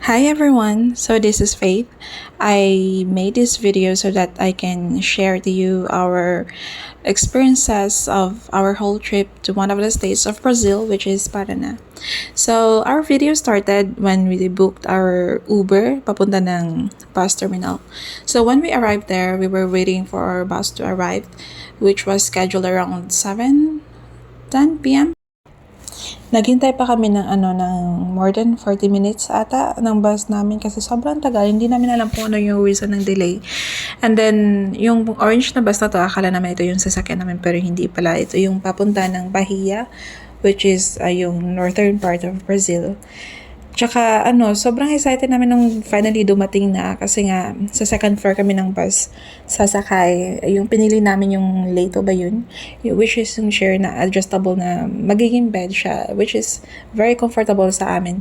Hi everyone, so this is Faith. I made this video so that I can share to you our experiences of our whole trip to one of the states of Brazil, which is Paraná. So our video started when we booked our Uber papunta ng bus terminal. So when we arrived there, we were waiting for our bus to arrive, which was scheduled around 7:10 p.m. Naghintay pa kami ng more than 40 minutes ata ng bus namin kasi sobrang tagal. Hindi namin alam kung ano yung reason ng delay. And then, yung orange na bus na to, akala namin ito yung sasakyan namin pero hindi pala. Ito yung papunta ng Bahia, which is yung northern part of Brazil. Tsaka sobrang excited namin nung finally dumating na kasi nga sa second floor kami ng bus sasakay. Yung pinili namin yung Leto ba yun? Which is yung chair na adjustable na magiging bed siya, which is very comfortable sa amin.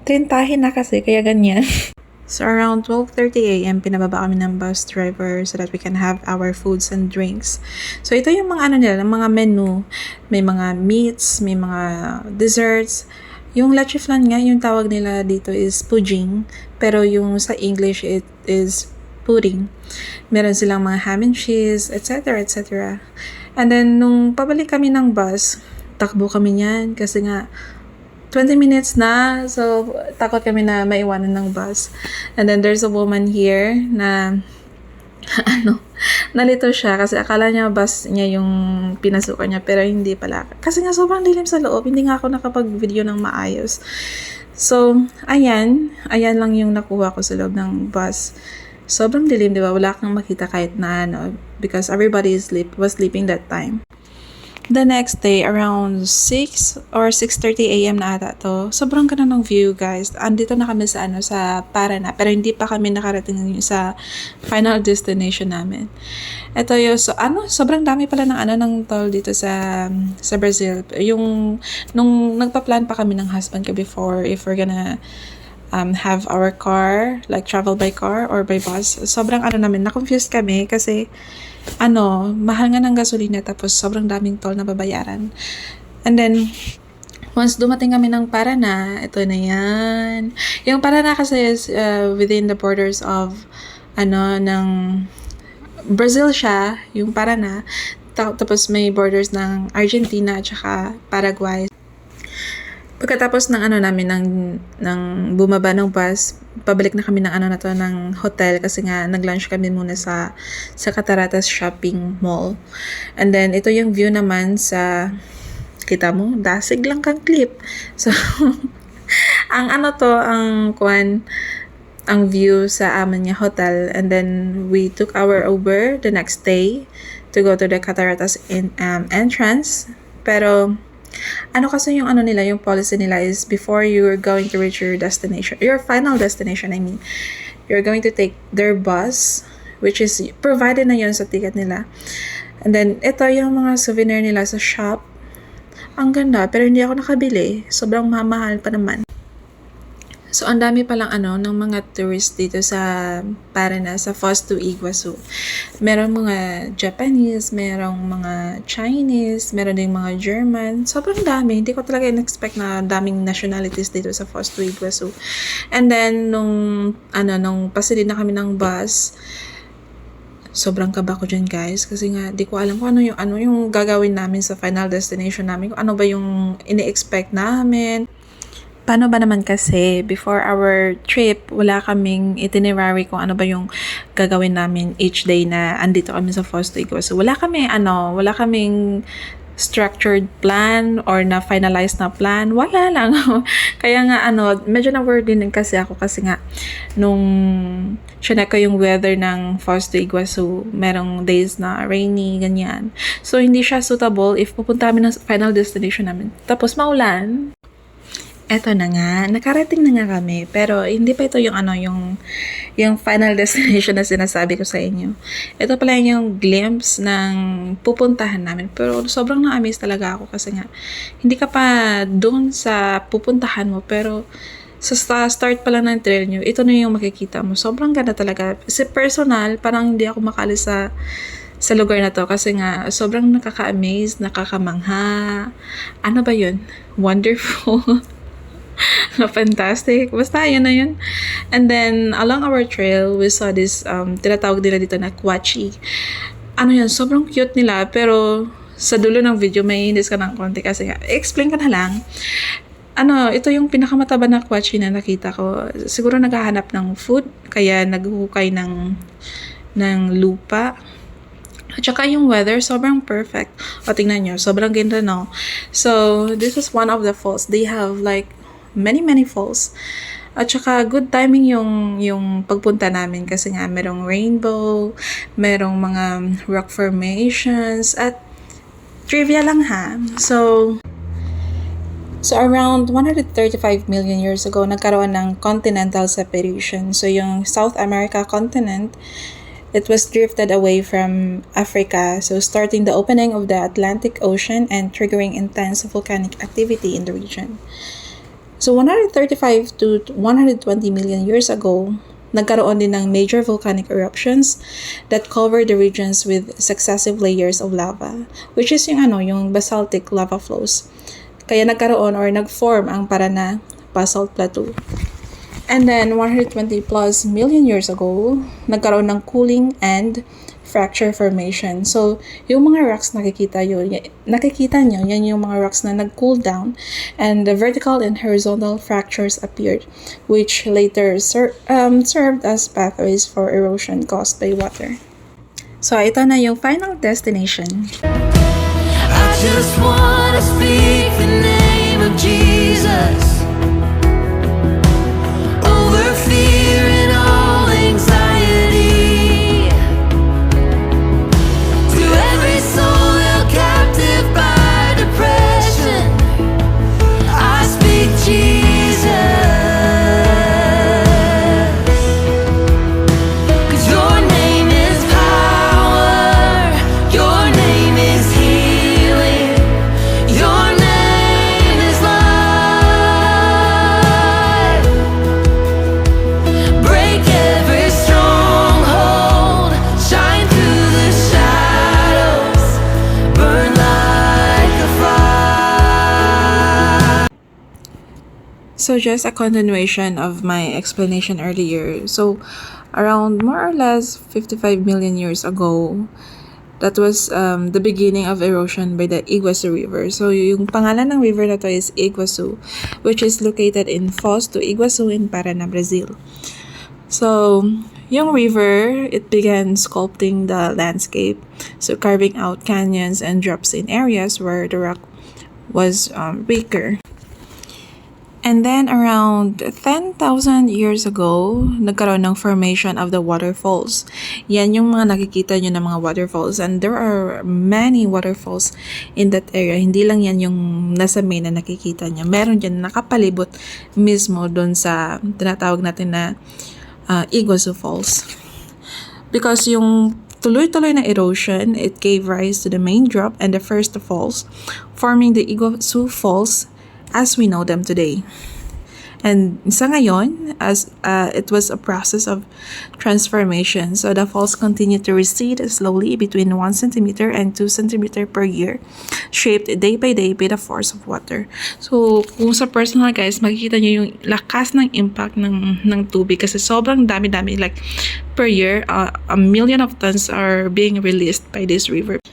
Trintahin na kasi kaya ganyan. So around 12:30 a.m. pinababa kami ng bus driver so that we can have our foods and drinks. So ito yung mga nila, mga menu. May mga meats, may mga desserts. Yung leche flan nga, yung tawag nila dito is puding, pero yung sa English it is pudding. Meron silang mga ham and cheese, etc. etc. And then, nung pabalik kami ng bus, takbo kami niyan kasi nga 20 minutes na, so takot kami na maiwanan ng bus. And then, there's a woman here na nalito siya kasi akala niya bus niya yung pinasukan niya pero hindi pala. Kasi nga sobrang dilim sa loob, hindi nga ako nakapag-video ng maayos. So, ayan lang yung nakuha ko sa loob ng bus. Sobrang dilim, di ba? Wala kang makita kahit na because everybody was sleeping that time. The next day, around 6 or 6:30 a.m. na ata to. Sobrang ganda ng view, guys. Andito na kami sa Paraná, pero hindi pa kami nakarating sa final destination namin. Ito yung, sobrang dami pala ng toll dito sa Brazil. Yung, nung nagpa-plan pa kami ng husband ko before, if we're gonna have our car, like travel by car or by bus. Sobrang na-confused kami kasi mahal nga ng gasolina tapos sobrang daming toll na babayaran. And then, once dumating kami ng Paraná, ito na yan. Yung Paraná kasi is within the borders of, ng Brazil siya, yung Paraná. Tapos may borders ng Argentina at saka Paraguay. Pagkatapos ng ng bumaba ng bus, pabalik na kami ng hotel kasi nga nag-lunch kami muna sa CATARATAS shopping mall. And then ito yung view naman kita mo, dasig lang kang clip. So ang view sa amin niya hotel. And then we took our Uber the next day to go to the CATARATAS entrance. Pero kasi yung nila, yung policy nila is before you're going to reach your destination, your final destination, you're going to take their bus, which is provided na yun sa ticket nila. And then, ito yung mga souvenir nila sa shop. Ang ganda, pero hindi ako nakabili. Sobrang mahal pa naman. So, ang dami palang ng mga tourists dito sa Paraná, sa Foz do Iguaçu. Merong mga Japanese, merong mga Chinese, meron ding mga German. Sobrang dami. Hindi ko talaga in-expect na daming nationalities dito sa Foz do Iguaçu. And then, nung pasilid na kami ng bus, sobrang kaba ko dyan, guys. Kasi nga, di ko alam kung ano yung gagawin namin sa final destination namin. Kung ano ba yung ini-expect namin. Paano ba naman kasi, before our trip, wala kaming itinerary kung ano ba yung gagawin namin each day na andito kami sa Foz do Iguaçu. Wala kaming structured plan or na finalized na plan. Wala lang. Kaya nga, medyo na-worried din kasi ako kasi nga, nung chinek ko yung weather ng Foz do Iguaçu, merong days na rainy, ganyan. So, hindi siya suitable if pupunta kami ng final destination namin. Tapos, maulan. Eto na nga, nakarating na nga kami, pero hindi pa ito yung yung final destination na sinasabi ko sa inyo. Ito pala yung glimpse ng pupuntahan namin, pero sobrang na-amaze talaga ako kasi nga, hindi ka pa doon sa pupuntahan mo, pero sa start pa lang ng trail nyo, ito na yung makikita mo. Sobrang ganda talaga. Kasi personal, parang hindi ako makalis sa lugar na to kasi nga sobrang nakaka-amaze, nakakamangha. Ano ba yun? Wonderful. Fantastic. Basta yun na yun. And then, along our trail, we saw this, tinatawag nila dito na kwachi. Ano yan, sobrang cute nila, pero sa dulo ng video, may hindis ka ng konti kasi explain ka na lang. Ito yung pinakamataba na kwachi na nakita ko. Siguro naghahanap ng food, kaya naghuhukay ng lupa. At saka yung weather, sobrang perfect. O, tingnan nyo, sobrang ganda, no? So, this is one of the falls. They have like many falls. At saka good timing yung pagpunta namin kasi nga merong rainbow, merong mga rock formations, at trivia lang ha. So around 135 million years ago, nagkaroon ng continental separation. So yung South America continent, it was drifted away from Africa, so starting the opening of the Atlantic Ocean and triggering intense volcanic activity in the region. So 135 to 120 million years ago, nagkaroon din ng major volcanic eruptions that covered the regions with successive layers of lava, which is yung basaltic lava flows. Kaya nagkaroon or nag-form ang Paraná Basalt Plateau. And then 120 plus million years ago, nagkaroon ng cooling and fracture formation. So, yung mga rocks nakikita nyo, yan yung mga rocks na nag-cool down, and the vertical and horizontal fractures appeared, which later served as pathways for erosion caused by water. So, ito na yung final destination. I just wanna speak the name of Jesus over fear and all anxiety, to every soul held captive by depression. I speak Jesus, 'cause your name is power, your name is healing, your name is life. Break every stronghold, shine through the shadows, burn like a fire. So just a continuation of my explanation earlier. So around more or less 55 million years ago, that was the beginning of erosion by the Iguazu River. So yung pangalan ng river na to is Iguazu, which is located in Foz do Iguaçu in Paraná, Brazil. So yung river, it began sculpting the landscape, so carving out canyons and drops in areas where the rock was weaker. And then around 10,000 years ago, nagkaroon ng formation of the waterfalls. Yan yung mga nakikita nyo ng mga waterfalls. And there are many waterfalls in that area. Hindi lang yan yung nasa main na nakikita nyo. Meron dyan nakapalibot mismo dun sa tinatawag natin na Iguazu Falls. Because yung tuloy-tuloy na erosion, it gave rise to the main drop and the first falls, forming the Iguazu Falls as we know them today. And sa ngayon, as it was a process of transformation, so the falls continue to recede slowly between 1 centimeter and 2 centimeter per year, shaped day by day by the force of water. So, kung sa personal guys, makikita nyo yung lakas ng impact ng tubig kasi sobrang dami-dami, like per year, 1 million of tons are being released by this river.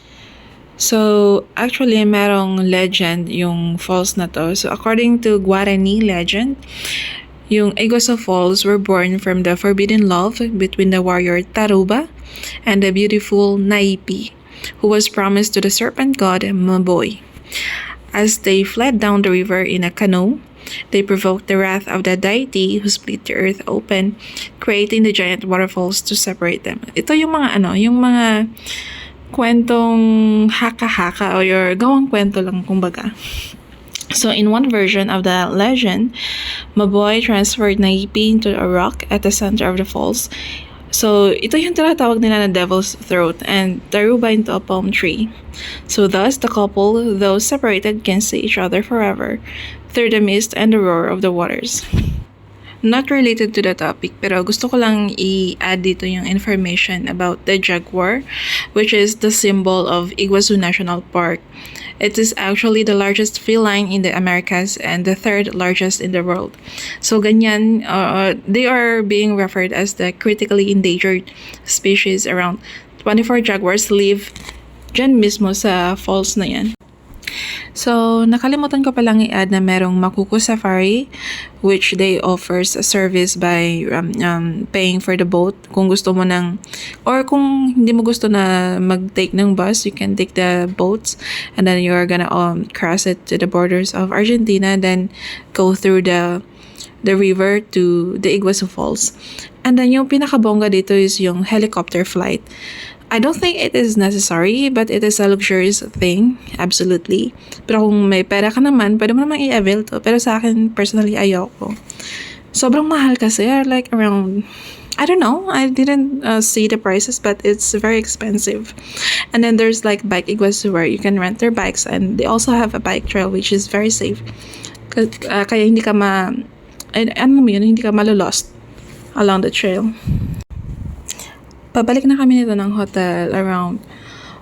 So, actually, merong legend yung falls na to. So, according to Guarani legend, yung Iguazu Falls were born from the forbidden love between the warrior Taruba and the beautiful Naipi, who was promised to the serpent god Maboy. As they fled down the river in a canoe, they provoked the wrath of the deity who split the earth open, creating the giant waterfalls to separate them. Ito yung mga yung mga kwentong haka-haka o your gawang kwento lang kumbaga. So in one version of the legend, Maboy transferred Naipi into a rock at the center of the falls. So ito yung tinatawag nila na devil's throat, and Taruba into a palm tree. So thus the couple, though separated, can see each other forever through the mist and the roar of the waters. not related to the topic, pero gusto ko lang i-add dito yung information about the jaguar, which is the symbol of Iguazu National Park. It is actually the largest feline in the Americas and the third largest in the world. So ganyan, they are being referred as the critically endangered species. Around 24 jaguars live dyan mismo sa falls na yan. So, nakalimutan ko palang i-add na merong Makuko Safari, which they offers a service by paying for the boat. Kung gusto mo or kung hindi mo gusto na mag-take ng bus, you can take the boats and then you're gonna cross it to the borders of Argentina, then go through the river to the Iguazu Falls. And then yung pinakabongga dito is yung helicopter flight. I don't think it is necessary, but it is a luxurious thing, absolutely. Pero kung may pera ka naman, pwede mo naman i-avail to. Pero sa akin, personally, ayoko. Sobrang mahal kasi, like around, I don't know, I didn't see the prices, but it's very expensive. And then there's like Bike Iguazu where you can rent their bikes, and they also have a bike trail which is very safe. Kaya hindi ka hindi ka malolost along the trail. Pabalik na kami nito ng hotel around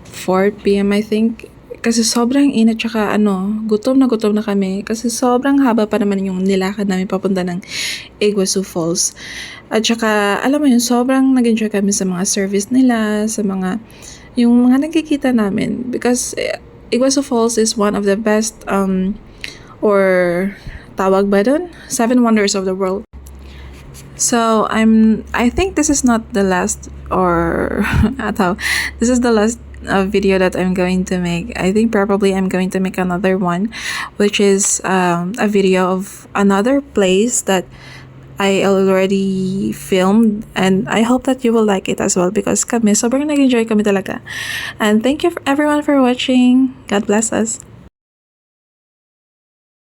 4 p.m. I think. Kasi sobrang init, tsaka gutom na kami. Kasi sobrang haba pa naman yung nilakad namin papunta ng Iguazu Falls. At tsaka, alam mo yun, sobrang nag-enjoy kami sa mga service nila, sa yung mga nagkikita namin. Because Iguazu Falls is one of the best, or tawag ba dun? 7 wonders of the world. So I think this is not the last, or this is the last video that I'm going to make. I think probably I'm going to make another one, which is a video of another place that I already filmed, and I hope that you will like it as well, because sobrang nag-enjoy kami talaga. And thank you everyone for watching. God bless us.